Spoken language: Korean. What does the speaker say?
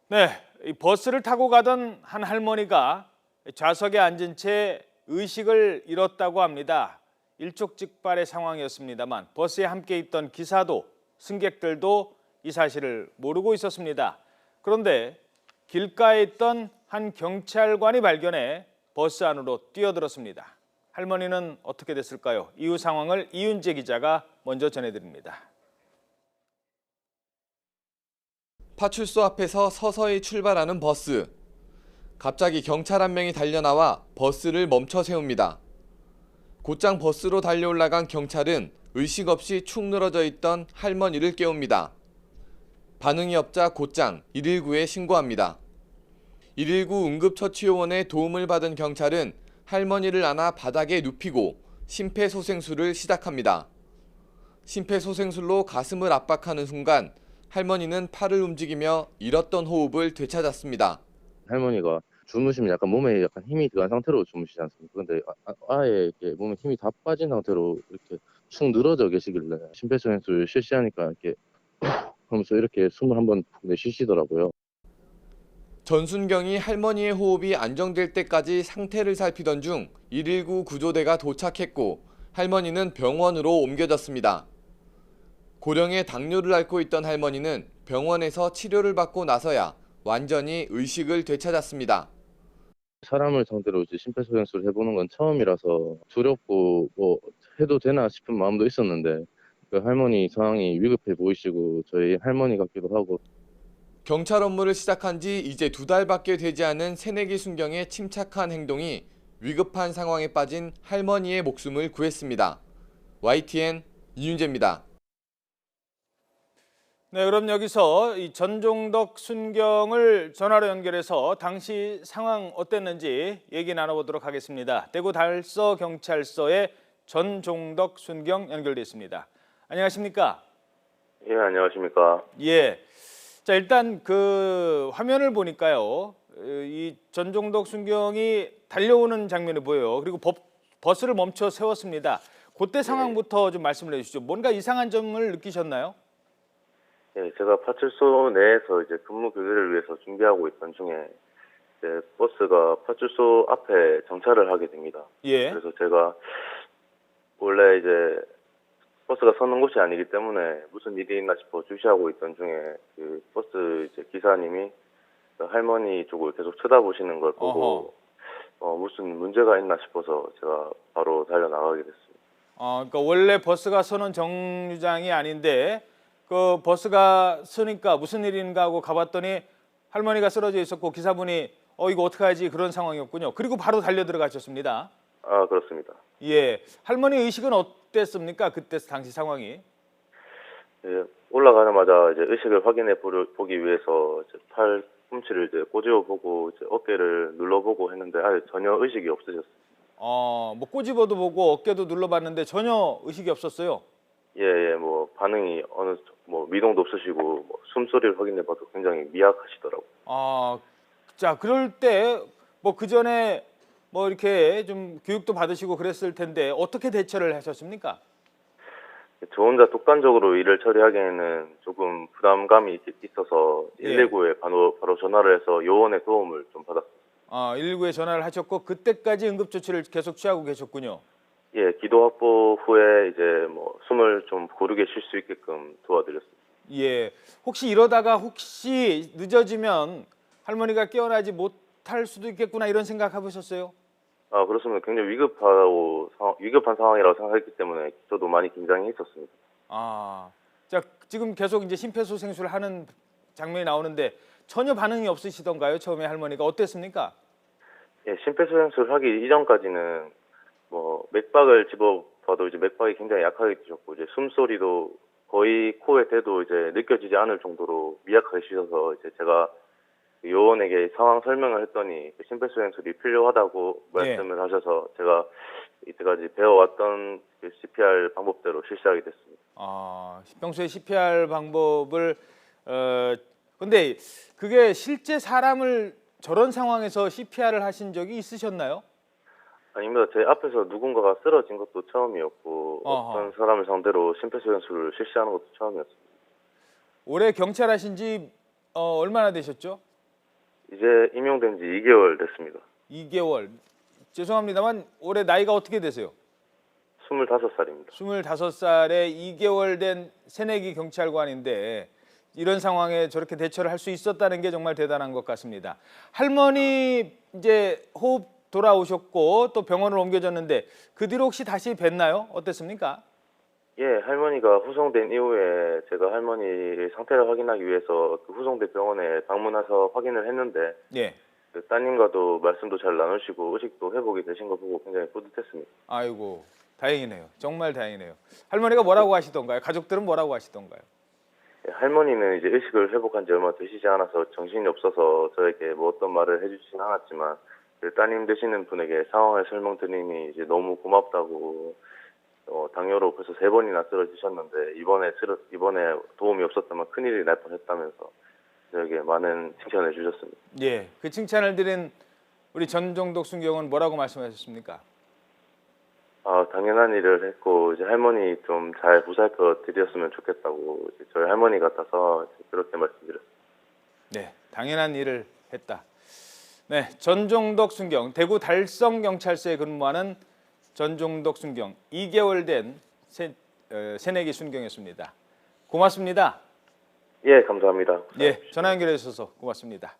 네, 이 버스를 타고 가던 한 할머니가 좌석에 앉은 채 의식을 잃었다고 합니다. 일촉즉발의 상황이었습니다만 버스에 함께 있던 기사도 승객들도 이 사실을 모르고 있었습니다. 그런데 길가에 있던 한 경찰관이 발견해 버스 안으로 뛰어들었습니다. 할머니는 어떻게 됐을까요? 이후 상황을 이윤재 기자가 먼저 전해드립니다. 파출소 앞에서 서서히 출발하는 버스. 갑자기 경찰 한 명이 달려나와 버스를 멈춰 세웁니다. 곧장 버스로 달려올라간 경찰은 의식 없이 축 늘어져 있던 할머니를 깨웁니다. 반응이 없자 곧장 119에 신고합니다. 119 응급처치요원의 도움을 받은 경찰은 할머니를 안아 바닥에 눕히고 심폐소생술을 시작합니다. 심폐소생술로 가슴을 압박하는 순간 할머니는 팔을 움직이며 잃었던 호흡을 되찾았습니다. 할머니가 주무시면 약간 몸에 약간 힘이 들어간 상태로 주무시지 않습니까? 근데 아예 이렇게 몸에 힘이 다 빠진 상태로 이렇게 축 늘어져 계시길래 심폐소생술 실시하니까 이렇게 하면서 이렇게 숨을 한번 내쉬시더라고요. 전순경이 할머니의 호흡이 안정될 때까지 상태를 살피던 중 119 구조대가 도착했고 할머니는 병원으로 옮겨졌습니다. 고령의 당뇨를 앓고 있던 할머니는 병원에서 치료를 받고 나서야 완전히 의식을 되찾았습니다. 사람을 상대로 이제 심폐소생술을 해보는 건 처음이라서 두렵고 뭐 해도 되나 싶은 마음도 있었는데 그 할머니 상황이 위급해 보이시고 저희 할머니 같기도 하고 경찰 업무를 시작한 지 이제 2달밖에 되지 않은 새내기 순경의 침착한 행동이 위급한 상황에 빠진 할머니의 목숨을 구했습니다. YTN 이윤재입니다. 네, 그럼 여기서 이 전종덕 순경을 전화로 연결해서 당시 상황 어땠는지 얘기 나눠보도록 하겠습니다. 대구 달서 경찰서의 전종덕 순경 연결돼 있습니다. 안녕하십니까? 예, 안녕하십니까. 예. 자, 일단 그 화면을 보니까요, 이 전종덕 순경이 달려오는 장면이 보여요. 그리고 버스를 멈춰 세웠습니다. 그때 상황부터 좀 말씀을 해주시죠. 뭔가 이상한 점을 느끼셨나요? 예, 제가 파출소 내에서 이제 근무 교대를 위해서 준비하고 있던 중에 이제 버스가 파출소 앞에 정차를 하게 됩니다. 예. 그래서 제가 원래 이제 버스가 서는 곳이 아니기 때문에 무슨 일이 있나 싶어 주시하고 있던 중에 그 버스 이제 기사님이 그 할머니 쪽을 계속 쳐다보시는 걸 보고 무슨 문제가 있나 싶어서 제가 바로 달려나가게 됐습니다. 그러니까 원래 버스가 서는 정류장이 아닌데 그 버스가 서니까 무슨 일인가 하고 가봤더니 할머니가 쓰러져 있었고 기사분이 이거 어떡하지 그런 상황이었군요. 그리고 바로 달려 들어가셨습니다. 아, 그렇습니다. 예, 할머니 의식은 어땠습니까? 그때 당시 상황이? 예, 올라가자마자 이제 의식을 확인해 보기 위해서 이제 팔꿈치를 이제 꼬집어 보고 이제 어깨를 눌러보고 했는데 아예 전혀 의식이 없으셨어요. 뭐 꼬집어도 보고 어깨도 눌러봤는데 전혀 의식이 없었어요. 예, 뭐 반응이 뭐 미동도 없으시고 뭐 숨소리를 확인해봐도 굉장히 미약하시더라고요. 자, 그럴 때 뭐 그 전에 뭐 이렇게 좀 교육도 받으시고 그랬을 텐데 어떻게 대처를 하셨습니까? 저 혼자 독단적으로 일을 처리하기에는 조금 부담감이 있어서 예. 119에 바로 전화를 해서 요원의 도움을 좀 받았습니다. 119에 전화를 하셨고 그때까지 응급조치를 계속 취하고 계셨군요. 예, 기도 확보 후에 이제 뭐 숨을 좀 고르게 쉴 수 있게끔 도와드렸습니다. 예, 혹시 이러다가 혹시 늦어지면 할머니가 깨어나지 못할 수도 있겠구나 이런 생각 해보셨어요? 그렇습니다. 굉장히 위급한 상황이라고 생각했기 때문에 저도 많이 긴장이 있었습니다. 자, 지금 계속 이제 심폐소생술을 하는 장면이 나오는데 전혀 반응이 없으시던가요? 처음에 할머니가 어땠습니까? 예, 심폐소생술 하기 이전까지는 뭐 맥박을 집어봐도 이제 맥박이 굉장히 약하게 뛰셨고 이제 숨소리도 거의 코에 대도 이제 느껴지지 않을 정도로 미약하게 쉬셔서 이제 제가 요원에게 상황 설명을 했더니 심폐소생술이 필요하다고 말씀을 하셔서 제가 이때까지 배워왔던 그 CPR 방법대로 실시하게 됐습니다. 평소에 CPR 방법을 근데 그게 실제 사람을 저런 상황에서 CPR을 하신 적이 있으셨나요? 아닙니다. 제 앞에서 누군가가 쓰러진 것도 처음이었고 어떤 사람을 상대로 심폐소생술을 실시하는 것도 처음이었습니다. 올해 경찰 하신 지 얼마나 되셨죠? 이제 임용된 지 2개월 됐습니다. 2개월. 죄송합니다만 올해 나이가 어떻게 되세요? 25살입니다. 25살에 2개월 된 새내기 경찰관인데 이런 상황에 저렇게 대처를 할 수 있었다는 게 정말 대단한 것 같습니다. 할머니 이제 호흡 돌아오셨고 또 병원을 옮겨졌는데 그 뒤로 혹시 다시 뵀나요? 어땠습니까? 예, 할머니가 후송된 이후에 제가 할머니 상태를 확인하기 위해서 그 후송된 병원에 방문해서 확인을 했는데 예. 그 따님과도 말씀도 잘 나누시고 의식도 회복이 되신 거 보고 굉장히 뿌듯했습니다. 아이고 다행이네요. 정말 다행이네요. 할머니가 뭐라고 하시던가요? 가족들은 뭐라고 하시던가요? 예, 할머니는 이제 의식을 회복한 지 얼마 되시지 않아서 정신이 없어서 저에게 뭐 어떤 말을 해주진 않았지만 그 따님 되시는 분에게 상황을 설명드리니 이제 너무 고맙다고 당뇨로 벌써 3번이나 쓰러지셨는데 이번에 도움이 없었다면 큰일이 날 뻔했다면서 저에게 많은 칭찬을 주셨습니다. 예. 그 칭찬을 드린 우리 전종덕 순경은 뭐라고 말씀하셨습니까? 당연한 일을 했고 이제 할머니 좀 잘 보살펴 드렸으면 좋겠다고 이제 저희 할머니 같아서 그렇게 말씀드렸습니다. 네, 당연한 일을 했다. 네, 전종덕 순경 대구 달성경찰서에 근무하는 전종덕 순경 2개월 된 새내기 순경이었습니다. 고맙습니다. 예, 감사합니다. 예, 전화 연결해 주셔서 고맙습니다.